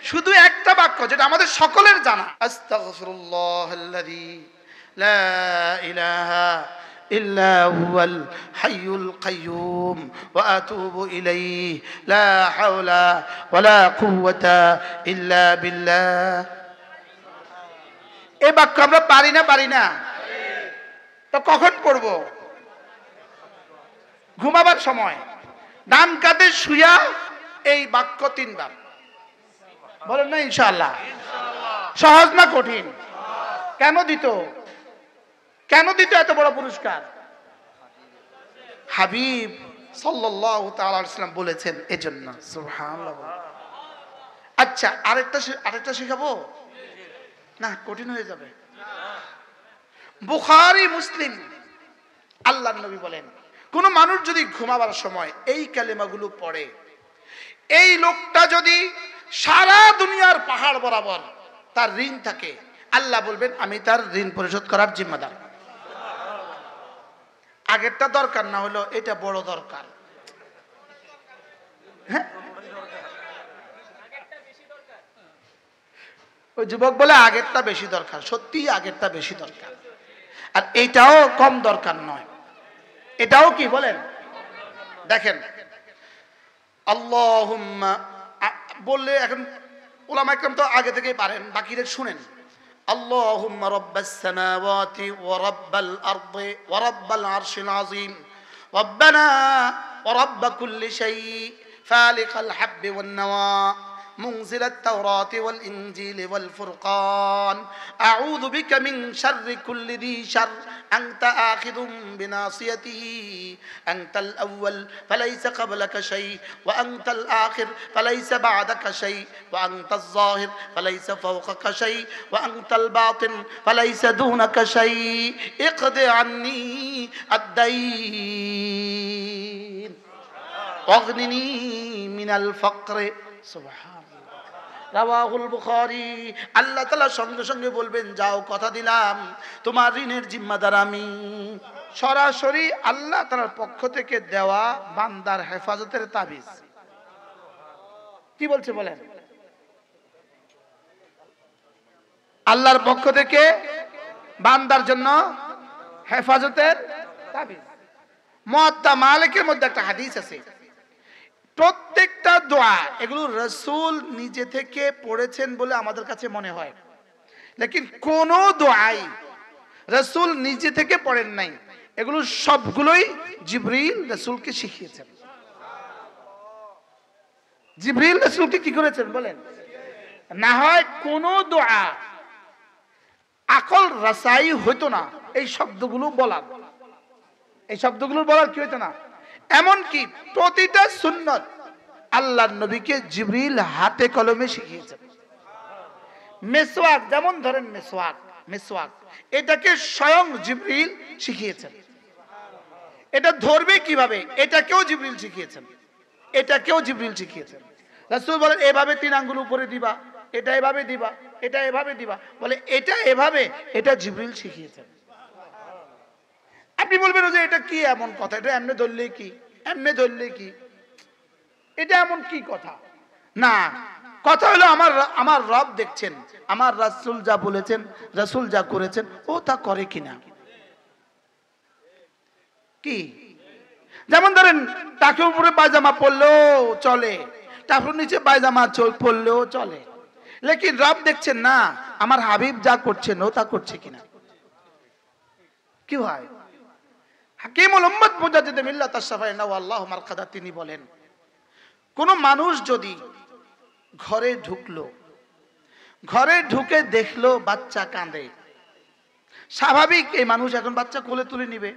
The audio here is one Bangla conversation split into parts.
শুধু একটা বাক্য যেটা আমাদের সকলের জানা, আস্তাগফিরুল্লাহাল্লাযী লা ইলাহা ইল্লা হুয়াল হাইয়ুল কাইয়্যুম ওয়া আতুবু ইলাইহি লা হাওলা ওয়ালা কুওয়াতা ইল্লা বিল্লাহ। এই বাক্য আমরা পারি না? তো কখন পড়ব? ঘুমাবার সময় ডান কাঁধে শুয়া এই বাক্য 3 বার বলেন না ইনশাআল্লাহ। সহজ না কঠিন? কেন দিত এত বড় পুরস্কার? হাবিব সাল্লাল্লাহু তাআলা আলাইহি ওয়াসাল্লাম বলেছেন এজন্য। সুবহানাল্লাহ। আচ্ছা, আরেকটা শেখাবো না? কঠিন হয়ে যাবে। বুখারী মুসলিম আল্লাহর নবী বলেন, কোন মানুষ যদি ঘুমাবার সময় এই কালেমাগুলো পড়ে, এই লোকটা যদি সারা দুনিয়ার পাহাড় বরাবর তার ঋণ থাকে, আল্লাহ বলবেন আমি তার ঋণ পরিশোধ করার জিম্মাদার। আগেরটা দরকার না হলো এটা বড় দরকার। হ্যাঁ, ওই যুবক বলে আগেরটা বেশি দরকার। সত্যি আগেরটা বেশি দরকার, আর এটাও কম দরকার নয়। এটাও কি বলেন? দেখেন, আল্লাহুম্মা বললে এখন উলামা ইকরাম তো আগে থেকেই পারেন, বাকিরা শুনেন। আল্লাহুম্মা রাব্বাস সামাওয়াতি ওয়া রাব্বাল আরদি ওয়া রাব্বাল আরশিল আযীম রব্বানা ওয়া রাব্ব কুল্লি শাই ফালিকাল হাব্বি ওয়ান নাওয়া منزل التوراة والإنجيل والفرقان أعوذ بك من شر كل ذي شر أنت آخذ بناصيته أنت الأول فليس قبلك شيء وأنت الآخر فليس بعدك شيء وأنت الظاهر فليس فوقك شيء وأنت الباطن فليس دونك شيء اقض عني الدين واغنني من الفقر سبحان রাওয়াহুল বুখারী। আল্লাহ তাআলা সঙ্গে সঙ্গে বলবেন যাও, কথা দিলাম তোমার ঋণের জিম্মাদার আমি। সরাসরি আল্লাহ তাআলার পক্ষ থেকে দেওয়া বান্দার হেফাজতের তাবিজ। কি বলছে বলেন? আল্লাহর পক্ষ থেকে বান্দার জন্য হেফাজতের তাবিজ। মুয়াত্তা মালিকের মধ্যে একটা হাদিস আছে, প্রত্যেকটা দোয়া এগুলো রাসূল নিজে থেকে পড়েছেন বলে আমাদের কাছে মনে হয়, লেকিন কোন দোয়াই রাসূল নিজে থেকে পড়েন নাই। এগুলো সবগুলোই জিবরিল রাসূলকে শিখিয়েছেন। জিবরিল রাসূলকে কি করেছেন বলেন? না হয় কোন দোয়া আকল রাসাই হইতো না এই শব্দগুলো বলার, কি হইতো না। এমন কি প্রতিটা সুন্নাত আল্লাহর নবীকে জিবরিল হাতে কলমে শিখিয়েছেন। মিসওয়াক, যেমন ধরেন মিসওয়াক এটাকে স্বয়ং জিবরিল শিখিয়েছেন। এটা ধরবে কিভাবে, এটাকেও জিবরিল শিখিয়েছেন। রাসূল বলেন এভাবে 3 আঙ্গুল উপরে দিবা, এটা এভাবে দিবা, এটা এভাবে দিবা, বলে এটা এভাবে, এটা জিবরিল শিখিয়েছেন। আপনি বলবেন যে এটা কি এমন কথা, এটা এমনি ধরলে কি, এটা এমন কি কথা? না, কথা হলো আমার রব দেখছেন, আমার রাসূল যা বলেছেন, রাসূল যা করেছেন ও তা করে কিনা। কি যেমন ধরেন টাকের উপরে পায়জামা পরলেও চলে, টাকের নিচে পায়জামা পরলেও চলে, লেকিন রব দেখছেন না আমার হাবিব যা করছেন ও তা করছে কিনা। কি হয়? হাকিমুল উম্মত মুজাদ্দিদ মিল্লাত আশ-শাফাঈ নাওয়াল্লাহু মারকাদা তিনি বলেন, কোন মানুষ যদি ঘরে ঢুকে দেখলো বাচ্চা কাঁদে, স্বাভাবিক এই মানুষ এখন বাচ্চা কোলে তুলে নিবে।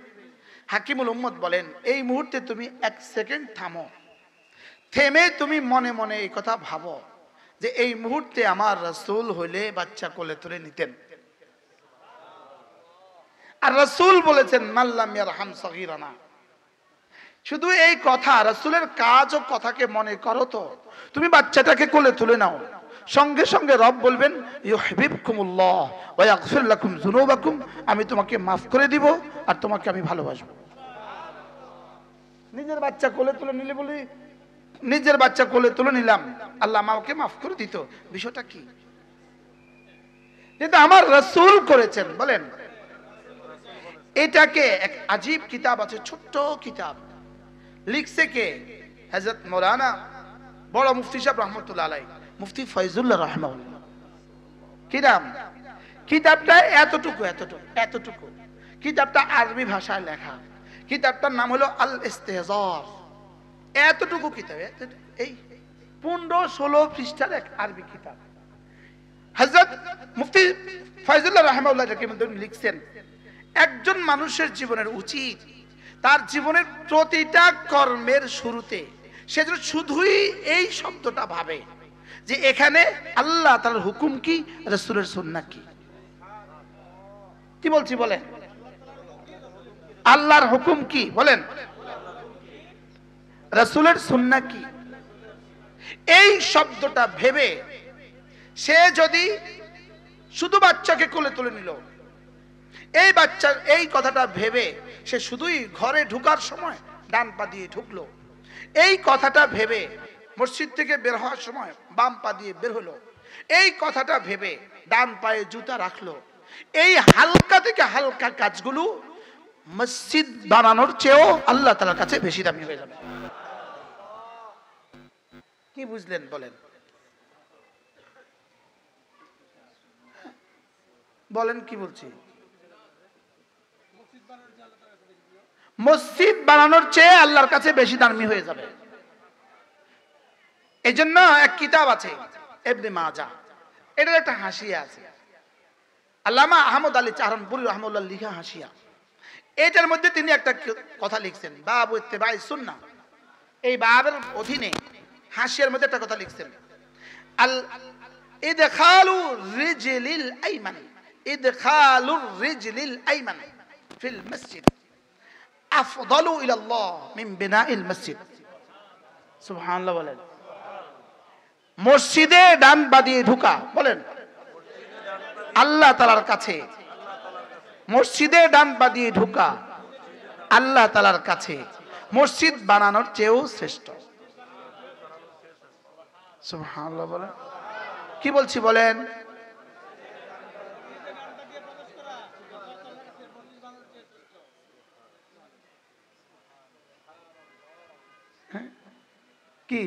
হাকিমুল উম্মত বলেন এই মুহূর্তে তুমি 1 সেকেন্ড থামো, থেমে তুমি মনে মনে এই কথা ভাবো যে এই মুহূর্তে আমার রাসূল হইলে বাচ্চা কোলে তুলে নিতেন। আর রাসূল বলেছেন মাল্লাম ইয়ারহাম সগীরানা। শুধু এই কথা, রাসূলের কাজ ও কথাকে মনে করো তো, তুমি বাচ্চাটাকে কোলে তুলে নাও, সঙ্গে সঙ্গে রব বলবেন ইউহিব্বুকুমুল্লাহ ওয়া ইয়াগফির লাকুম যুনুবাকুম, আমি তোমাকে মাফ করে দিব আর তোমাকে আমি ভালোবাসবো। নিজের বাচ্চা কোলে তুলে নিলে বলি নিজের বাচ্চা কোলে তুলে নিলাম, আল্লাহ আমাকে মাফ করে দিত, বিষয়টা কি? যেটা আমার রাসূল করেছেন। বলেন, এটাকে এক আজীব কিতাব আছে, ছোট্ট কিতাব, লিখছে কে? হযরত মাওলানা বড় মুফতি সাহেব রহমতুল্লাহ আলাইহি, মুফতি ফয়জুল্লাহ রাহমাহুল্লাহ। কি নাম? কিতাবটা এতটুকু এতটুকু এতটুকু। কিতাবটা আরবি ভাষায় লেখা। কিতাবটার নাম হলো আল ইস্তেহজার। এতটুকু কিতাব, এই 15-16 পৃষ্ঠার এক আরবি কিতাব। হযরত মুফতি ফয়জুল্লাহ রাহমাহুল্লাহ লিখছেন, একজন মানুষের জীবনের উচিত তার জীবনের প্রতিটা কর্মের শুরুতে সে যেন শুধুই এই শব্দটা ভাবে যে এখানে আল্লাহ তাআলার হুকুম কি, রাসূলের সুন্নাহ কি। কি বলছি বলেন? আল্লাহর হুকুম কি বলেন, রাসূলের সুন্নাহ কি। এই শব্দটা ভেবে সে যদি শুধু বাচ্চাকে কোলে তুলে নিল, এই বাচ্চার এই কথাটা ভেবে সে শুধুই ঘরে ঢুকার সময় ডান পা দিয়ে ঢুকলো, এই কথাটা ভেবে মসজিদ থেকে বের হওয়ার সময় বাম পা দিয়ে বের হলো, এই কথাটা ভেবে ডান পায়ে জুতা রাখলো, এই হালকা থেকে হালকা কাজগুলো মসজিদ বানানোর চেয়েও আল্লাহ তাআলার কাছে বেশি দামি হয়ে যাবে। কি বুঝলেন বলেন? বলেন কি বলছি? মসজিদ বানানোর চেয়ে আল্লাহর কাছে বেশি দামি হয়ে যাবে। এই জন্য এক কিতাব আছে ইবনে মাজাহ, এটার একটা হাসিয়া আছে, আল্লামা আহমদ আলী চারণপুরী রাহমাতুল্লাহ লিখা হাসিয়া। এটার মধ্যে তিনি একটা কথা লিখছেন, বাবু ইত্তিবাই সুন্নাহ। এই বাবের অধীনে হাসিয়ার মধ্যে একটা কথা লিখছেন, আল ইদখালু রিজলিল আইমান, ইদখালুর রিজলিল আইমান ফিল মসজিদ আফদালু ইলাল্লাহ মিন বিনাইল মসজিদ। সুবহানাল্লাহ বলেন। মসজিদে ডান পা দিয়ে ঢোকা, বলেন, আল্লাহ তাআলার কাছে, মসজিদে ডান পা দিয়ে ঢোকা আল্লাহ তাআলার কাছে মসজিদ বানানোর চেয়েও শ্রেষ্ঠ। সুবহানাল্লাহ বলেন। কি বলছি বলেন? কি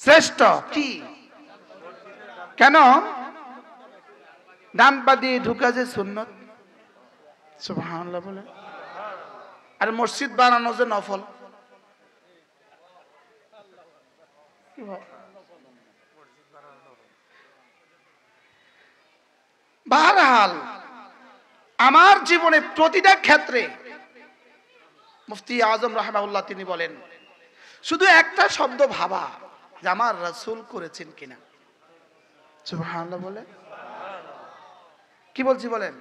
শ্রেষ্ঠ? কি কেন? ডান পা দিয়ে ঢুকা যে সুন্নত। সুবহানাল্লাহ বলে। আর মসজিদ বানানো যে নফল। বাহরহাল আমার জীবনে প্রতিটা ক্ষেত্রে মুফতি আজম রাহিমাহুল্লাহ তিনি বলেন, শুধু একটা শব্দ ভাবা যে আমার রাসূল করেছেন কিনা। সুবহানাল্লাহ বলে। কি বলছি বলেন?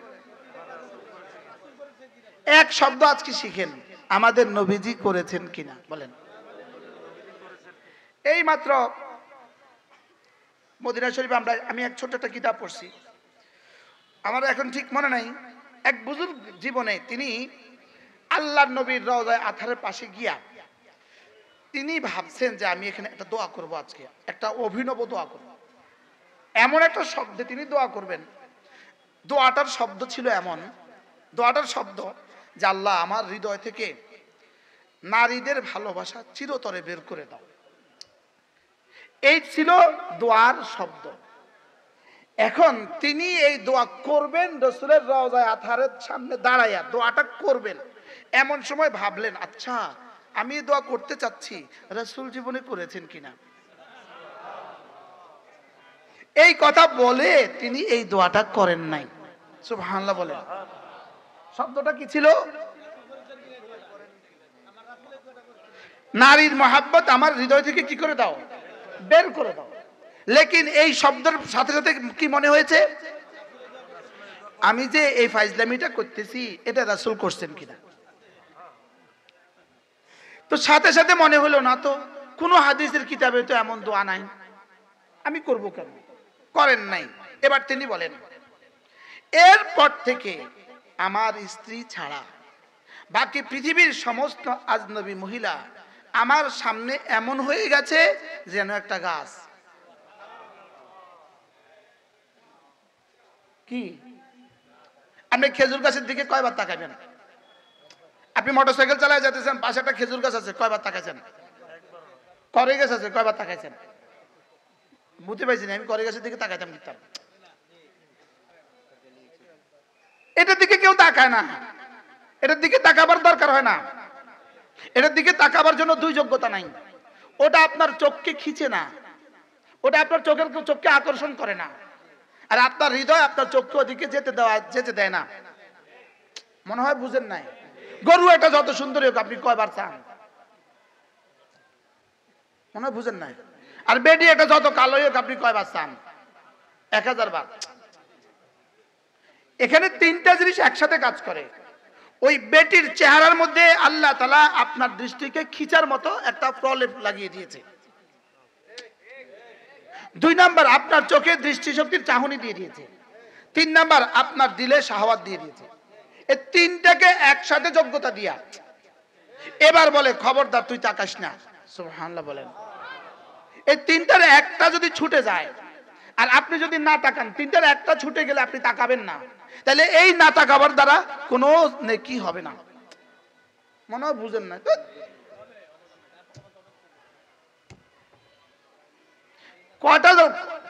এক শব্দ আজকে শিখেন, আমাদের নবীজি করেছেন কিনা বলেন। এই মাত্র মদিনা শরীফে আমি এক ছোট একটা কিতাব পড়ছি, আমার এখন ঠিক মনে নাই। এক বুজুর্গ জীবনে তিনি আল্লাহর নবীর রওজায়ে আতহারের পাশে গিয়া তিনি ভাবছেন যে আমি এখানে একটা দোয়া করব, আজকে একটা অভিনব দোয়া করব। এমন একটা শব্দে তিনি দোয়া করবেন, দোয়াটার শব্দ ছিল এমন, দোয়াটার শব্দ যে আল্লাহ আমার হৃদয় থেকে নারীদের ভালোবাসা চিরতরে বের করে দাও। এই ছিল দোয়ার শব্দ। এখন তিনি এই দোয়া করবেন রাসূলের রওজায়ে আতহারের সামনে দাঁড়াইয়া দোয়াটা করবেন, এমন সময় ভাবলেন, আচ্ছা আমি এই দোয়া করতে চাচ্ছি, রাসূল জীবনে করেছেন কিনা। এই কথা বলে তিনি এই দোয়াটা করেন নাই। সুবহানাল্লাহ বলেন। শব্দটা কি ছিল? নারীর মহাব্বত আমার হৃদয় থেকে কি করে দাও, বের করে দাও। লেকিন এই শব্দের সাথে সাথে কি মনে হয়েছে, আমি যে এই ফাইজলামিটা করতেছি এটা রাসূল করছেন কিনা। তো সাথে সাথে মনে হলো না তো, কোন হাদিসের কিতাবে তো এমন দোয়া নাই, আমি করব কেন, করেন নাই। এবার তিনি বলেন, এরপর থেকে আমার স্ত্রী ছাড়া বাকি পৃথিবীর সমস্ত আজনবী মহিলা আমার সামনে এমন হয়ে গেছে যেন একটা গাছ। কি আপনি খেজুর গাছের দিকে কয়বার তাকাবেন? আপনি মোটরসাইকেল চালায় যেতেছেন, পাশে একটা খেজুর গাছ আছে, কয়বার তাকাইছেন? করে গাছ আছে, কয়বার তাকাইছেন? বুঝতে পারছি না, আমি করে গাছের দিকে তাকাইতাম কিতাম। এটার দিকে কেউ তাকায় না, এটার দিকে তাকাবার দরকার হয় না, এটার দিকে তাকাবার জন্য দুই যোগ্যতা নাই। ওটা আপনার চোখকে খিচে না, ওটা আপনার চোখকে আকর্ষণ করে না, আর আপনার হৃদয় আপনার চোখকে ওদিকে যেতে দেয় না। মনে হয় বুঝেন নাই? গরু এটা যত সুন্দর হোক, আপনি কয়বার চান? মনে হয় বুঝেন নাই? আর বেডি এটা যত কালো হোক, আপনি কয়বার চান? 1000 বার। এখানে তিনটা জিনিস একসাথে কাজ করে। ওই বেটির চেহারার মধ্যে আল্লাহ তাআলা আপনার দৃষ্টিকে খিচার মতো একটা প্রলেপ লাগিয়ে দিয়েছে। 2 নাম্বার, আপনার চোখে দৃষ্টিশক্তির চাহনি দিয়ে দিয়েছে। 3 নাম্বার, আপনার দিলে শাহওয়াত দিয়ে দিয়েছে। এই তিনটাকে একসাথে যোগ্যতা দিয়া এবার বলে খবরদার তুই তাকাস না। সুবহানাল্লাহ বলেন। এই তিনটার একটা যদি ছুটে যায় আর আপনি যদি না তাকান, তিনটার একটা ছুটে গেলে আপনি তাকাবেন না, তাহলে এই না তাকাবার দ্বারা কোনো নেকি হবে না। মনে হয় বুঝেন না? কয়টা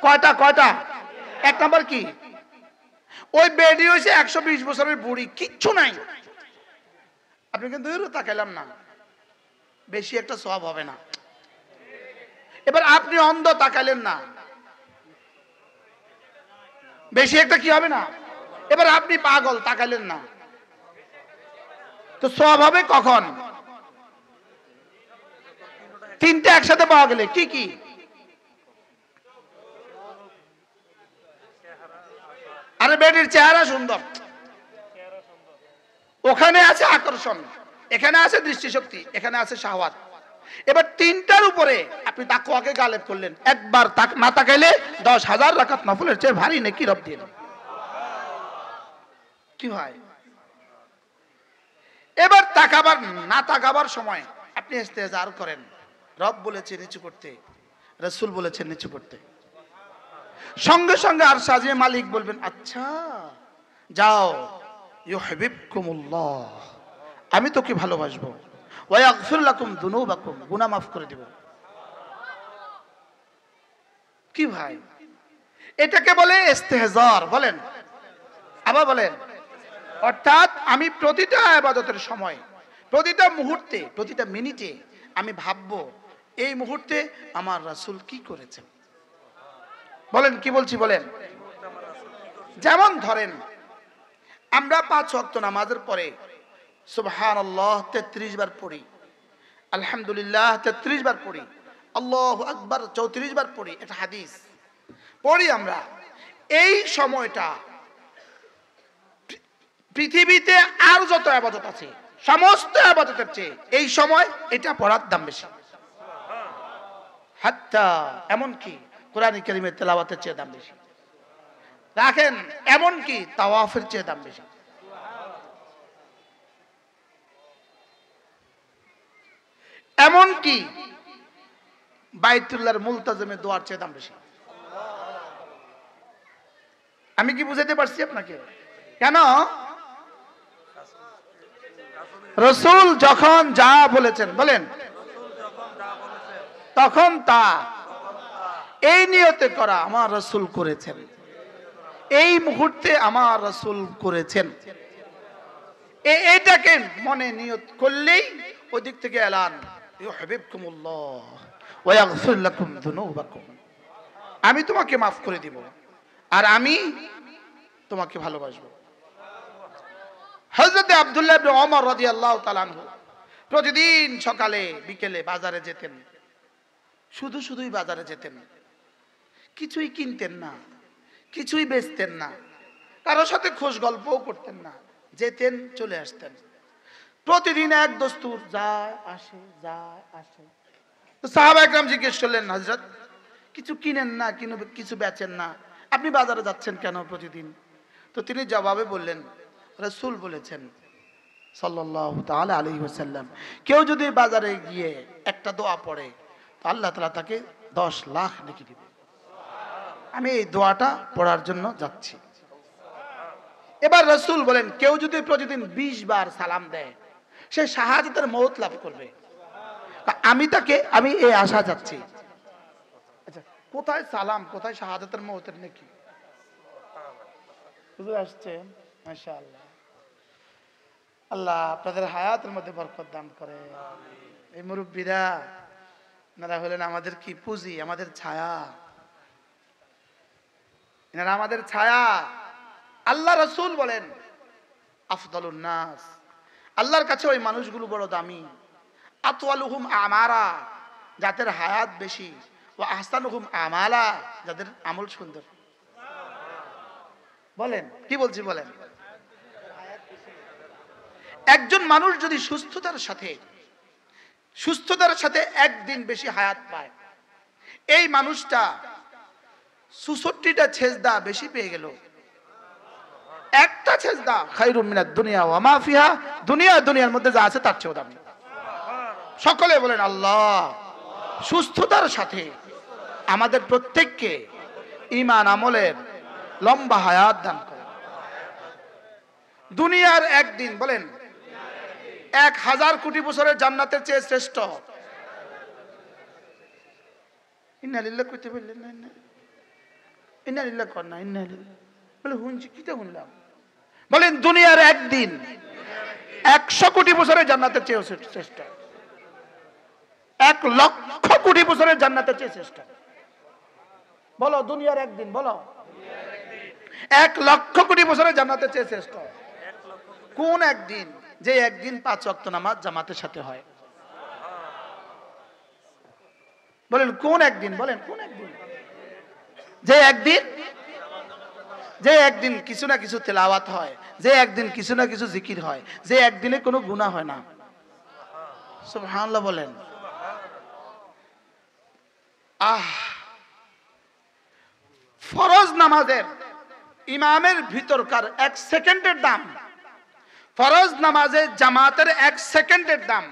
কয়টা কয়টা? 1 নাম্বার কি? ওই বেডি হয়েছে 120 বছরের বুড়ি, কিচ্ছু নাই, আপনি কিন্তু তাকাইলাম না, বেশি একটা সওয়াব হবে না। এবার আপনি অন্ধ, তাকাইলেন না, বেশি একটা কি হবে না। এবার আপনি পাগল, তাকাইলেন না, তো সওয়াব হবে কখন? তিনটা একসাথে পাওয়া গেলে। কি কি? আরে বেটির চেহারা সুন্দর, ওখানে আছে আকর্ষণ, এখানে আছে দৃষ্টিশক্তি, এখানে আছে শাহওয়াত। এবার তিনটার উপরে আপনি তাকওয়াকে গালেব করলেন। একবার না তাকাইলে 10,000 রাকাত নফলের চেয়ে ভারী নেকি রব দিয়ে দেন। কি হয়? এবার তাকাবার না তাকাবার সময় আপনি ইস্তেহজার করেন। রব বলেছে নিচু করতে, রাসূল বলেছেন নিচু করতে। সঙ্গে সঙ্গে আর সাজিয়ে মালিক বলবেন আচ্ছা যাও, ইউহিব্বুকুমুল্লাহ, আমি তোকে ভালোবাসবো, ওয়া ইয়াগফির লাকুম যুনুবাকুম, গুনাহ মাফ করে দেব। কি ভাই, এটাকে বলে ইস্তেহজার। বলেন, আবার বলেন। অর্থাৎ আমি প্রতিটা ইবাদতের সময়, প্রতিটা মুহূর্তে, প্রতিটা মিনিটে আমি ভাববো এই মুহূর্তে আমার রাসূল কি করেছেন। বলেন কি বলছি বলেন। যেমন ধরেন আমরা 5 ওয়াক্ত নামাজের পরে সুবহানাল্লাহ 33 বার পড়ি, আলহামদুলিল্লাহ 33 বার পড়ি, আল্লাহু আকবার 34 বার পড়ি, এটা হাদিস পড়ি আমরা। এই সময়টা পৃথিবীতে আর যত ইবাদত আছে সমস্ত ইবাদতের চেয়ে এই সময় এটা পড়ার দাম বেশি। হাত্তা এমনকি কোরআন কারীমের তেলাওয়াতের চেয়ে দাম বেশি। রাখেন এমনকি তাওয়াফের চেয়ে দাম বেশি। এমনকি বাইতুল্লাহর মুলতাজিমের দোয়ার চেয়ে দাম বেশি। আমি কি বুঝাতে পারছি আপনাকে? কেন? রাসূল যখন যা বলেছেন, বলেন, তখন তা এই নিয়তে করা আমার রাসূল করেছেন, এই মুহূর্তে আমার রাসূল করেছেন, এইটাকে মনে নিয়ত করলেই ওই দিক থেকে এলান ইউহিব্বুকুমুল্লাহ ওয়া ইয়াগফির লাকুম যুনুবাকুম, আমি তোমাকে মাফ করে দিব আর আমি তোমাকে ভালোবাসবো। হযরত আব্দুল্লাহ ইবনে ওমর রাদিয়াল্লাহু তাআলা আনহু প্রতিদিন সকালে বিকেলে বাজারে যেতেন, শুধুই বাজারে যেতেন, কিছুই কিনতেন না, কিছুই বেচতেন না, কারোর সাথে খোশ গল্পও করতেন না, যেতেন চলে আসতেন। প্রতিদিন এক দস্তুর যায় আসে যায় আসে। তো সাহাবা একরাম জিজ্ঞেস করলেন, হযরত কিছু কিনেন না, কিছু বেচেন না, আপনি বাজারে যাচ্ছেন কেন প্রতিদিন? তো তিনি জবাবে বললেন, রাসূল বলেছেন সাল্লাল্লাহু তাআলা আলাইহি ওয়াসাল্লাম। কেউ যদি বাজারে গিয়ে একটা দোয়া পড়ে তো আল্লাহ তাআলা তাকে 10 লাখ নেকি দিবে। আমি এই দোয়াটা পড়ার জন্য যাচ্ছি। এবার রাসূল বলেন কেউ যদি প্রতিদিন 20 বার সালাম দেয় সে শাহাদাতের মওত লাভ করবে। আমি এই আশা যাচ্ছি। আচ্ছা, কোথায় সালাম, কোথায় শাহাদাতের মওতের নেকি? হুজুর আসছেন, মাশাআল্লাহ। আল্লাহ আপনাদের হায়াতের মধ্যে বরকত দান করে। এই মুরব্বীরা এনারা হলেন আমাদের কি পুঁজি, আমাদের ছায়া। এনারা আমাদের ছায়া। আল্লাহ রাসূল বলেন আফদালুন নাস, আল্লাহর কাছে ওই মানুষগুলো বড় দামি। আতওয়ালুহুম আমারা, যাদের হায়াত বেশি। ও আহসানুহুম আমালা, যাদের আমল সুন্দর। বলেন কি বলছি বলেন। একজন মানুষ যদি সুস্থতার সাথে একদিন বেশি হায়াত পায়, এই মানুষটা ৬৪টা সেজদা বেশি পেয়ে গেল। একটা সেজদা খায়রুম মিনাদ দুনিয়া ওয়া মা ফিহা, দুনিয়ার মধ্যে যা আছে তার চেয়েও দামি। সকলে বলেন আল্লাহ সুস্থতার সাথে আমাদের প্রত্যেককে ঈমান আমলের লম্বা হায়াত দান করে। দুনিয়ার একদিন বলেন ১,০০০ কোটি বছরের জান্নাতের চেয়ে শ্রেষ্ঠ। ইন্না লিল্লাহি কইতে বললেন না, ইন্না লিল্লাহি কর না, ইন্না লিল্লাহি বলে শুনছি, কিটা শুনলাম? বলেন দুনিয়ার একদিন ১০০ কোটি বছরের জান্নাতের চেয়ে শ্রেষ্ঠ। ১,০০,০০০ কোটি বছরের জান্নাতের চেয়ে শ্রেষ্ঠ। বলো দুনিয়ার একদিন, বলো ১,০০,০০০ কোটি বছরের জান্নাতের চেয়ে শ্রেষ্ঠ। কোন একদিন? যে একদিন ৫ ওয়াক্ত নামাজ জামাতের সাথে হয়। বলেন কোন একদিন, বলেন কোন একদিন? যে একদিন কিছু না কিছু তেলাওয়াত হয়, যে একদিন কিছু না কিছু জিকির হয়, যে একদিনে কোনো গুনাহ হয় না। সুবহানাল্লাহ বলেন। ফরজ নামাজের ইমামের ভিতরকার ১ সেকেন্ডের দাম, ফরজ নামাজের জামাতের ১ সেকেন্ডের দাম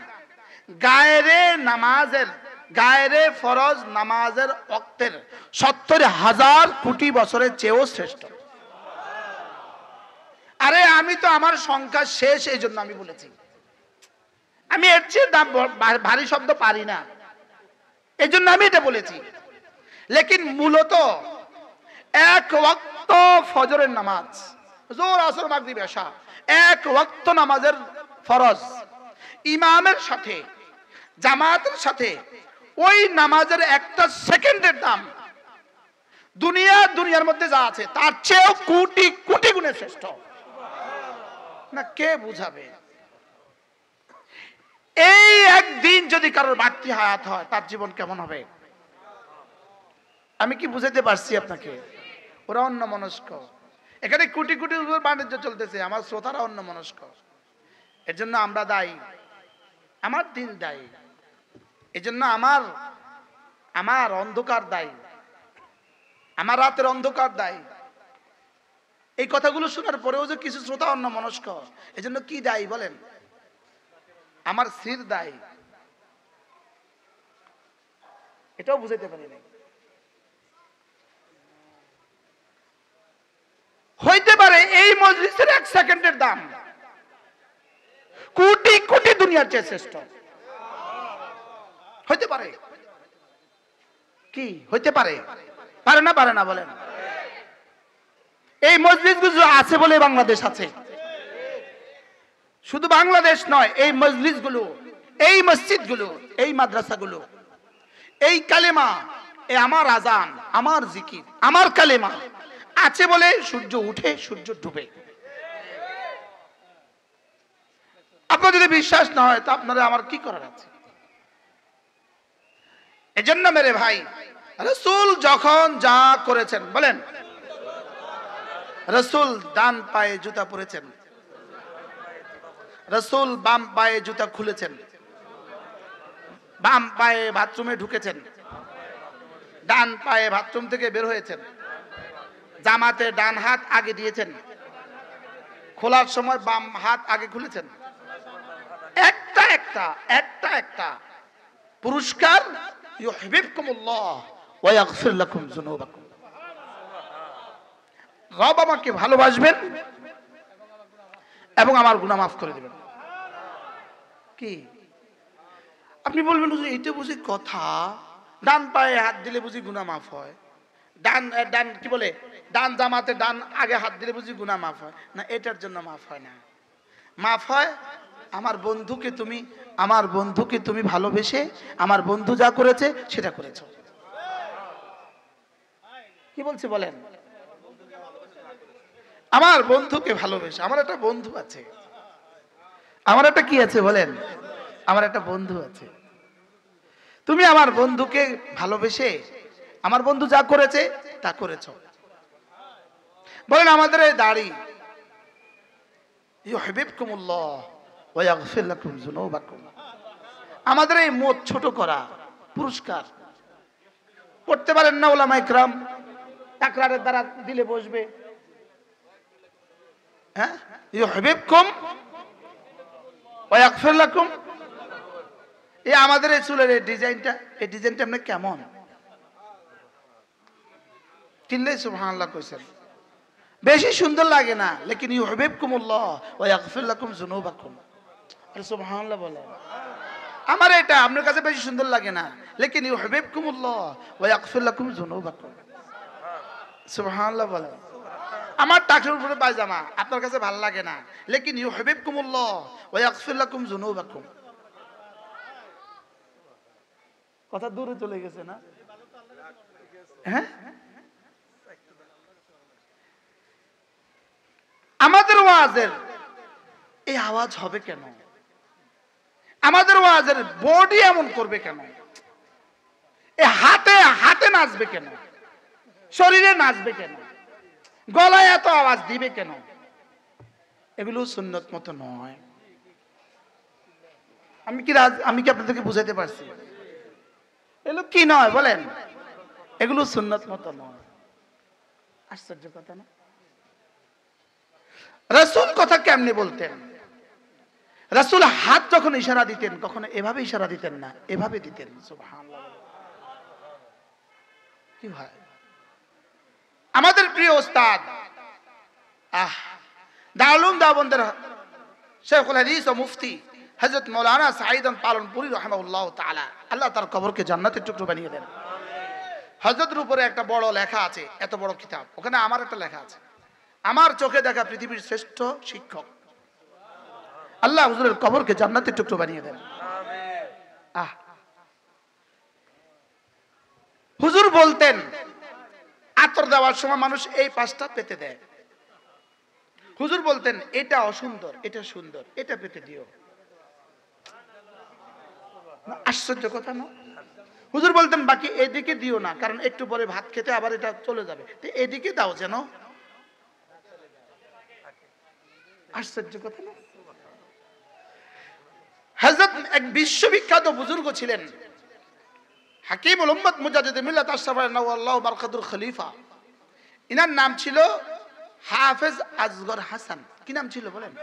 গায়রে ফরজ নামাজের ওয়াক্তের ৭০,০০০ কোটি বছরের চেয়েও শ্রেষ্ঠ। আরে আমি তো আমার সংখ্যা শেষ, এই জন্য আমি বলেছি। আমি এর চেয়ে দাম ভারী শব্দ পারি না, এই জন্য আমি এটা বলেছি। লেকিন মূলত ১ ওয়াক্ত ফজরের নামাজ, জোহর আসর মাগরিব এশা, ১ ওয়াক্ত নামাজের ফরজ ইমামের সাথে জামাতের সাথে ওই নামাজের ১টা সেকেন্ডের দাম দুনিয়ার মধ্যে যা আছে তার চেয়েও কোটি কোটি গুণে শ্রেষ্ঠ। না কে বুঝাবে? এই একদিন যদি কারোর বাড়তি হায়াত হয় তার জীবন কেমন হবে? আমি কি বুঝাতে পারছি আপনাকে? ওরা অন্যমনস্ক। এখানে কোটি কোটি বাণিজ্য চলতেছে, আমার শ্রোতারা অন্যমনস্ক। এর জন্য আমরা দায়ী, আমার দিল দায়ী, এই জন্য আমার অন্ধকার দায়ী, আমার রাতের অন্ধকার দায়ী। এই কথাগুলো শোনার পরেও যে কিছু শ্রোতা অন্যমনস্ক, এই জন্য কি দায়ী বলেন? আমার সির দায়ী। এটাও বুঝাইতে পারি নাই। হইতে পারে এই মজলিসের ১ সেকেন্ডের দাম কোটি কোটি দুনিয়ার চেয়ে শ্রেষ্ঠ। হইতে পারে। কি হইতে পারে? পারে না বলেন? এই মজলিসগুলো আছে বলে বাংলাদেশ আছে। শুধু বাংলাদেশ নয়, এই মজলিসগুলো, এই মসজিদগুলো, এই মাদ্রাসাগুলো, এই কালেমা, এই আমার আজান, আমার জিকির, আমার কালেমা আছে বলে সূর্য উঠে সূর্য ডুবে। আপনার যদি বিশ্বাস না হয় তা আপনারা আমার কি করার আছে? এজন্য মেরে ভাই, রাসূল যখন যা করেছেন, বলেন রাসূল ডান পায়ে জুতা পরেছেন, রাসূল বাম পায়ে জুতা খুলেছেন, বাম পায়ে বাথরুমে ঢুকেছেন, ডান পায়ে বাথরুম থেকে বের হয়েছেন, জামাতে ডান হাত আগে দিয়েছেন, খোলার সময় বাম হাত আগে খুলেছেন, একটা একটা একটা পুরস্কার, ইউহিব্বুকুমুল্লাহ ওয়া ইয়াগফির লাকুম যুনুবাকুম। রব আমাকে ভালোবাসবেন এবং আমার গুনাহ মাফ করে দিবেন। কি আপনি বলবেন হুজুর এটা বুঝি কথা, ডান পায়ে হাত দিলে বুঝি গুনাহ মাফ হয়, ডান ডান কি বলে ডান জামাতে ডান আগে হাত দিলে বুঝি গুনাহ মাফ হয় না? এটার জন্য মাফ হয় না। মাফ হয় আমার বন্ধুকে তুমি ভালোবেসে আমার বন্ধু যা করেছে সেটা করেছো। কি বলছে বলেন? আমার বন্ধুকে ভালোবেসে, আমার একটা বন্ধু আছে, আমার একটা কি আছে বলেন, আমার একটা বন্ধু আছে। তুমি আমার বন্ধুকে ভালোবেসে আমার বন্ধু যা করেছে তা করেছো। বলেন আমাদের এই দাড়ি, ইউহিব্বুকুমুল্লাহ ওয়া ইয়াগফির লাকুম যুনুবাকুম, আমাদের এই মুখ ছোট করা পুরস্কার করতে পারেন না উলামা ইকরাম? তাকরারের দ্বারা দিলে বসবে, হ্যাঁ, ইউহিব্বুকুম ওয়া ইয়াগফির লাকুম। এই আমাদের এই চুলের এই ডিজাইনটা আপনি কেমন? কিনলে সুবহানাল্লাহ কইছেন, বেশি সুন্দর লাগে না, লেকিন ইউহিব্বুকুমুল্লাহ ওয়া ইয়াগফির লাকুম যুনুবাকুম। সুবহানাল্লাহ বলেন। আমার এটা আপনার কাছে বেশি সুন্দর লাগে না, লেকিন ইউহিব্বুকুমুল্লাহ ওয়া ইয়াগফির লাকুম যুনুবাকুম। সুবহানাল্লাহ বলেন। আমার টাকের উপরে পায়জামা আপনার কাছে ভালো লাগে না, লেকিন ইউহিব্বুকুমুল্লাহ ওয়া ইয়াগফির লাকুম যুনুবাকুম। কথা দূরে চলে গেছে না? হ্যাঁ, আমাদের ওয়াজের এই আওয়াজ হবে কেন? আমাদের ওয়াজের বডি এমন করবে কেন? এই হাতে হাতে নাচবে কেন? শরীরে নাচবে কেন? গলায় এত আওয়াজ দিবে কেন? এগুলো সুন্নত মতো নয়। আমি কি আপনাদেরকে বুঝাইতে পারছি? এগুলো কি নয় বলেন? এগুলো সুন্নত মতো নয়। আশ্চর্য কথা না? রাসূল কথা কেমনে বলতেন? রাসূল হাত যখন ইশারা দিতেন কখনো এভাবে ইশারা দিতেন না, এভাবে দিতেন। সুবহানাল্লাহ। কি ভাই, আমাদের প্রিয় ওস্তাদ দারুল উলুম দেওবন্দের শাইখুল হাদিস ও মুফতি হযরত মাওলানা সাঈদ পালনপুরি রাহিমাহুল্লাহ তাআলা, আল্লাহ তার কবরকে জান্নাতের টুকরো বানিয়ে দেন। হযরতের উপরে একটা বড় লেখা আছে, এত বড় কিতাব, ওখানে আমার একটা লেখা আছে, আমার চোখে দেখা পৃথিবীর শ্রেষ্ঠ শিক্ষক। আল্লাহ হুজুরের কবরকে জান্নাতের টুকরো বানিয়ে দেন। হুজুর বলতেন আতর দেওয়ার সময় মানুষ এই পাশটা পেতে দেয়। হুজুর বলতেন এটা অসুন্দর, এটা সুন্দর, এটা পেতে দিও। আশ্চর্য কথা না? হুজুর বলতেন বাকি এদিকে দিও না, কারণ একটু পরে ভাত খেতে আবার এটা চলে যাবে, এদিকে দাও যেন। আশ্চর্য কথা না? হযরত এক বিশ্ববিখ্যাত বুজুর্গ ছিলেন, হাকিমুল উম্মত মুজাদ্দিদ মিল্লাত আশরাফ আল্লাহু বারাকাতুল খলিফা। ইনার নাম ছিল হাফেজ আসগর হাসান। কি নাম ছিল বলেন?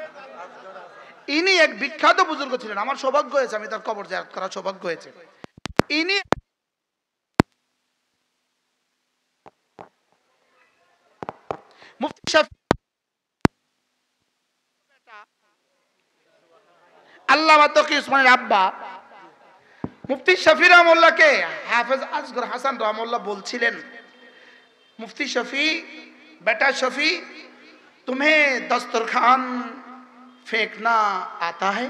ইনি এক বিখ্যাত বুজুর্গ ছিলেন। আমার সৌভাগ্য হয়েছে, আমি তার কবর জিয়ারত করার সৌভাগ্য হয়েছে। ইনি মুফতি শাফি আল্লামা তকি উসমানের আব্বা মুফতি শফি রহমুল্লাহকে হাফেজ আসগর হাসান রহমুল্লাহ বলছিলেন, মুফতি শফি বেটা শফি तुम्हें दस्तरखान फेंकना आता है?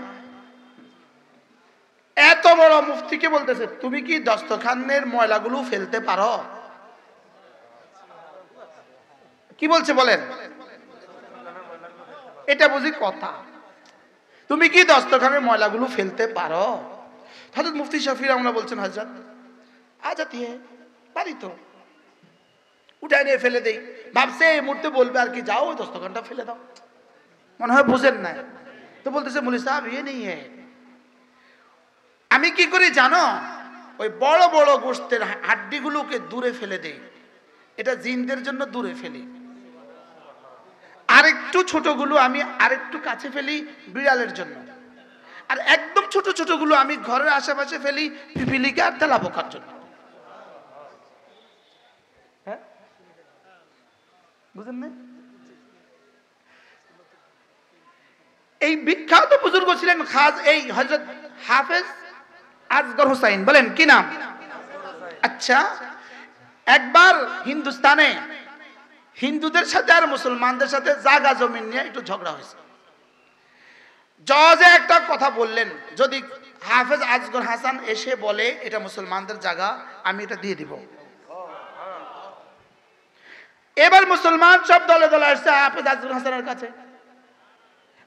এত বড় মুফতিকে বলতেছে তুমি কি দস্তরখানের ময়লাগুলো ফেলতে পারো? কি বলছে বলেন? এটা বুঝি কথা? তুমি কি দস্তরখানের ময়লাগুলো ফেলতে পারো? হযরত মুফতি শফি রহমুল্লাহ বলছেন হযরত আ जाती है, পারি তো, উঠায় নিয়ে ফেলে দেই। ভাবছে এই মুহূর্তে বলবে আর কি, যাও ওই দস্তরখানটা ফেলে দাও, মনে হয় বুঝেন না। তো বলতেছে মৌলভী সাহেব ये नहीं है, আমি কি করি জানো, ওই বড় বড় গোশতের হাড্ডিগুলোকে দূরে ফেলে দেই, এটা জিনদের জন্য দূরে ফেলি, আরেকটু ছোটগুলো আমি আরেকটু কাছে ফেলি বিড়ালের জন্য, আর একদম ছোট ছোট গুলো আমি ঘরের আশেপাশে ফেলি পিপিলিকা আর তেলা পোকার জন্য। হ্যাঁ, বুঝেন না? এই বিখ্যাত বুজুর্গ ছিলেন এই হযরত হাফেজ আসগর হোসাইন। বলেন কি নাম? আচ্ছা, একবার হিন্দুস্তানে হিন্দুদের সাথে আর মুসলমানদের সাথে জায়গা জমিন নিয়ে একটু ঝগড়া হয়েছে। জজে একটা কথা বললেন, যদি হাফেজ আসগর হাসান এসে বলে এটা মুসলমানদের জায়গা, আমি এটা দিয়ে দিব। এবার মুসলমান সব দলে দলে আসছে হাফেজ আসগর হাসানের কাছে।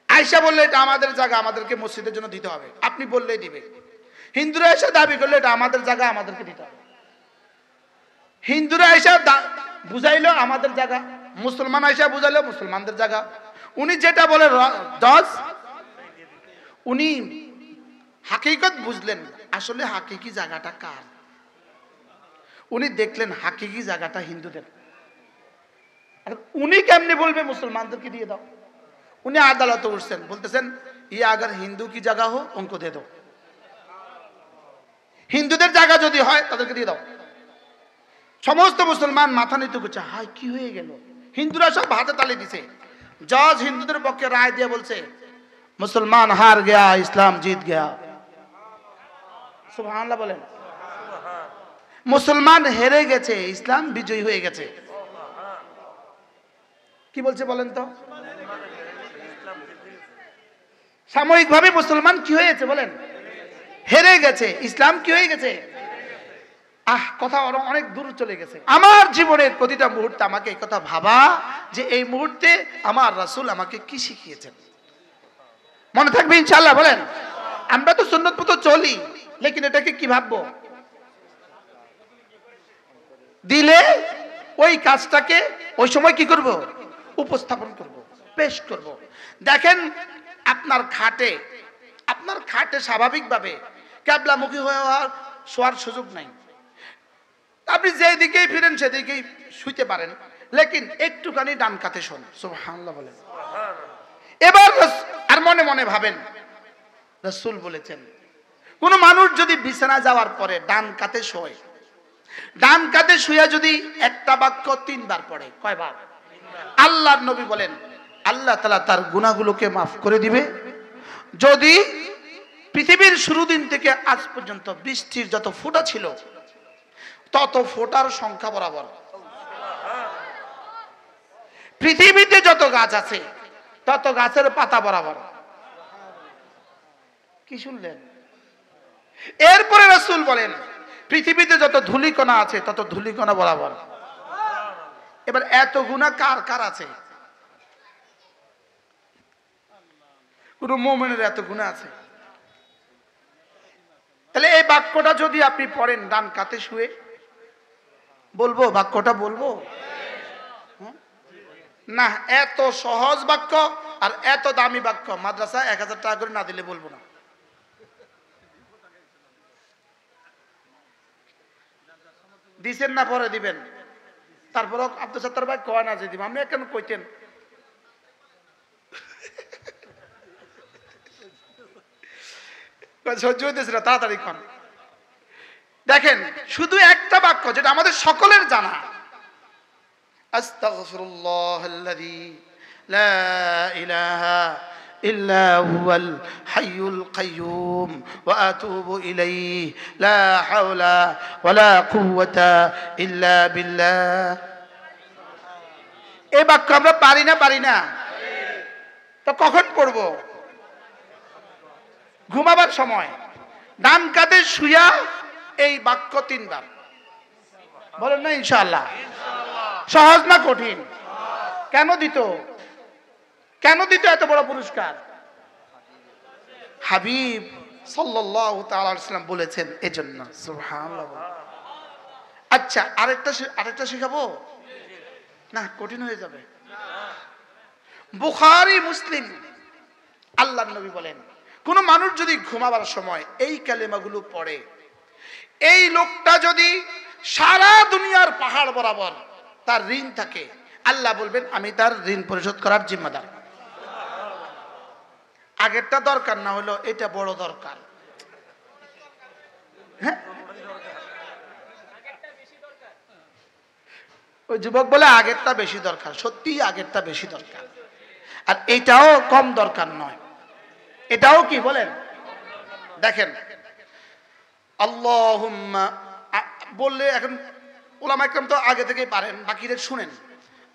আয়েশা বললে এটা আমাদের জায়গা, আমাদেরকে মসজিদের জন্য দিতে হবে, আপনি বললেই দিবে। হিন্দুরা এসে দাবি করলে এটা আমাদের জায়গা, আমাদেরকে দিতে হবে। হিন্দুরা এসে বুঝাইলো আমাদের জায়গা, মুসলমান এসে বুঝাইলো মুসলমানদের জায়গা। উনি যেটা বলে জজ, উনি হাকিকত বুঝলেন আসলে হাকিকি জায়গাটা কার। উনি দেখলেন হাকিকি জায়গাটা হিন্দুদের। উনি কেমনে বলবে মুসলমানদেরকে দিয়ে দাও? উনি আদালতে উঠছেন, বলতেছেন ये अगर हिंदू की जगह हो उनको दे दो, হিন্দুদের জায়গা যদি হয় তাদেরকে দিয়ে দাও। সমস্ত মুসলমান মাথা নিতে করছে, হায় কি হয়ে গেল? হিন্দুরা সব হাতে তালি দিছে। জজ হিন্দুদের পক্ষে রায় দিয়ে বলছে মুসলমান হার গয়া, ইসলাম জিত গয়া। সুবহানাল্লাহ বলেন। মুসলমান হেরে গেছে, ইসলাম বিজয়ী হয়ে গেছে। কি বলছে বলেন তো? সাময়িকভাবে মুসলমান কি হয়েছে বলেন? হেরে গেছে, ইসলাম কি হয়ে গেছে? কথা অনেক দূর চলে গেছে। আমার জীবনের প্রতিটা মুহূর্তে আমাকে এই কথা ভাবা যে এই মুহূর্তে আমার রাসূল আমাকে কি শিখিয়েছেন। মনে থাকবে ইনশাআল্লাহ বলেন। আমরা তো সুন্নত মতো চলি, লেকিন এটাকে কি ভাববো? দিলে ওই কাজটাকে ওই সময় কি করব? উপস্থাপন করব, পেশ করব। দেখেন আপনার খাটে স্বাভাবিকভাবে কিবলামুখী হয়ে শোয়ার সুযোগ নাই। আপনি যেদিকেই ফিরেন সেদিকেই শুইতে পারেন, লেকিন একটুখানি ডান কাতে শোন। সুবহানাল্লাহ বলেন। এবার আর মনে মনে ভাবেন রাসূল বলেছেন কোন মানুষ যদি বিছানা যাওয়ার পরে ডান কাতে শোয়, ডান কাতে শুয়ে যদি একটা বাক্য 3 বার পড়ে, কয়বার? আল্লাহর নবী বলেন আল্লাহ তাআলা তার গুনাহগুলোকে মাফ করে দিবে। যদি পৃথিবীর শুরু দিন থেকে আজ পর্যন্ত বৃষ্টির যত ফোঁটা ছিল তত ফোঁটার সংখ্যা বরাবর, পৃথিবীতে যত গাছ আছে তত গাছের পাতা বরাবর। কি শুনলেন? এরপরে রাসূল বলেন পৃথিবীতে যত ধূলিকণা আছে তত ধূলিকণা বরাবর। এবার এত গুনাহ কার কার আছে? কোন মুমিনের এত গুনাহ আছে? তাহলে এই বাক্যটা যদি আপনি পড়েন ডান কাতে শুয়ে, বলবো বাক্যটা বলবো না? এত সহজ বাক্য আর এত দামি বাক্য মাদ্রাসা 1000 টাকা করে না দিলে বলবো না। দিছেন না, পরে দিবেন। তারপর আব্দুল সত্তার ভাই কয় না যে দিব, আপনি কেন কইতেন? সহ্য হইতেছে না, তাড়াতাড়ি কন। দেখেন শুধু একটা বাক্য যেটা আমাদের সকলের জানা, আস্তাগফিরুল্লাহাল্লাযী লা ইলাহা ইল্লা হুয়াল হাইয়ুল কাইয়্যুম ওয়া আতুবু ইলাইহি লা হাওলা ওয়ালা কুওয়াতা ইল্লা বিল্লাহ। এই বাক্য আমরা পারি না? তো কখন পড়বো? ঘুমাবার সময় ডান কাঁধে শুয়া এই বাক্য 3 বার বলেন না ইনশাআল্লাহ। সহজ না কঠিন? কেন দিত এত বড় পুরস্কার? হাবিব সাল্লাল্লাহু তাআলা আলাইহি ওয়াসাল্লাম বলেছেন এজন্য। সুবহানাল্লাহ। আচ্ছা আরেকটা শেখাবো না? কঠিন হয়ে যাবে। বুখারী মুসলিম আল্লাহর নবী বলেন কোন মানুষ যদি ঘুমাবার সময় এই কালেমাগুলো পড়ে, এই লোকটা যদি সারা দুনিয়ার পাহাড় বরাবর তার ঋণ থাকে, আল্লাহ বলবেন আমি তার ঋণ পরিশোধ করার জিম্মাদার। আগেরটা দরকার না হলো এটা বড় দরকার। হ্যাঁ, ওই যুবক বলে আগেরটা বেশি দরকার, সত্যি আগেরটা বেশি দরকার, আর এটাও কম দরকার নয়। এটাও কি বলেন, দেখেন আল্লাহুম্মা বললে এখন উলামা ইকরাম তো আগে থেকেই পারেন, বাকিরা শুনেন।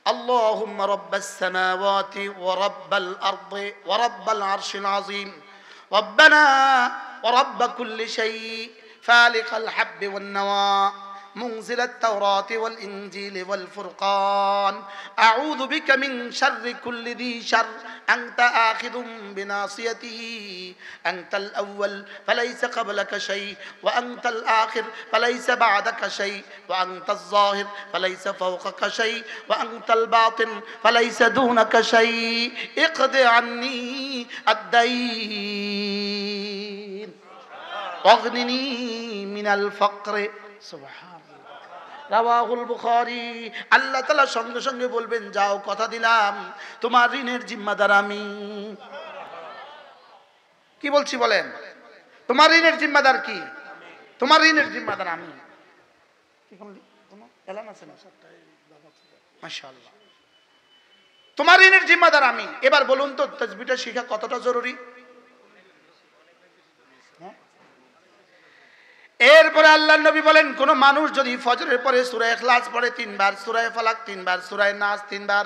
আল্লাহুম্মা রাব্বাস সামাওয়াতি ওয়া রাব্বাল আরদি ওয়া রাব্বাল আরশিল আযীম রব্বানা ওয়া রাব্ব কুল্লি শাই ফালিকাল হাব্বি ওয়ান নাওয়া منزل التوراة والإنجيل والفرقان أعوذ بك من شر كل ذي شر أنت آخذ بناصيته أنت الأول فليس قبلك شيء وأنت الآخر فليس بعدك شيء وأنت الظاهر فليس فوقك شيء وأنت الباطن فليس دونك شيء اقض عني الدين واغنني من الفقر سبحان রাওয়াহুল বুখারী। আল্লাহ তাআলা সঙ্গে সঙ্গে বলবেন যাও কথা দিলাম তোমার ঋণের জিম্মাদার আমি। কি বলছি বলেন, তোমার ঋণের জিম্মাদার কি? তোমার ঋণের জিম্মাদার আমি। কি বললি, কোনো এলান আছে না? মাশাআল্লাহ, তোমার ঋণের জিম্মাদার আমি। এবার বলুন তো তাসবিহটা শেখা কতটা জরুরি? এরপরে আল্লাহর নবী বলেন কোন মানুষ যদি ফজরের পরে সূরা ইখলাস পড়ে 3 বার, সূরা ফালাক 3 বার, সূরা নাস 3 বার,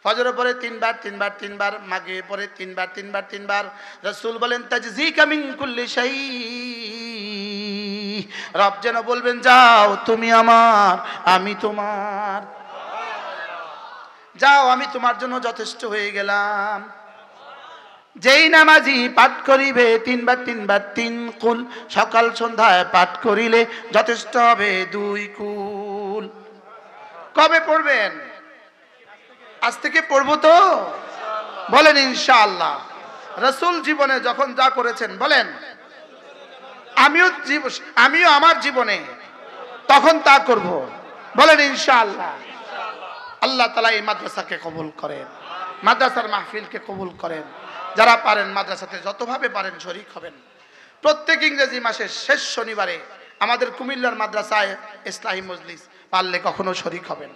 ফজরের পরে 3 বার 3 বার 3 বার, মাগরিবের পরে 3 বার 3 বার 3 বার, রাসূল বলেন তাজজিকা মিন কুল্লি শাই, রব যেন বলবেন যাও তুমি আমার আমি তোমার, যাও আমি তোমার জন্য যথেষ্ট হয়ে গেলাম। যেই নামাজি পাঠ করিবে 3 বার 3 বার 3 কুল, সকাল সন্ধ্যায় পাঠ করিলে যথেষ্ট হবে 2 কুল। কবে পড়বেন? আজ থেকে পড়বো তো, বলেন ইনশাআল্লাহ। রাসূল জীবনে যখন যা করেছেন বলেন আমিও আমার জীবনে তখন তা করব, বলেন ইনশাআল্লাহ। আল্লাহ তাআলা এই মাদ্রাসাকে কবুল করেন, মাদ্রাসার মাহফিলকে কবুল করেন। যারা পারেন মাদ্রাসাতে যতভাবে পারেন শরীক হবেন। প্রত্যেক ইংরেজি মাসের শেষ শনিবারে আমাদের কুমিল্লার মাদ্রাসায় ইসলাহি মজলিস, পারলে কখনো শরীক হবেন।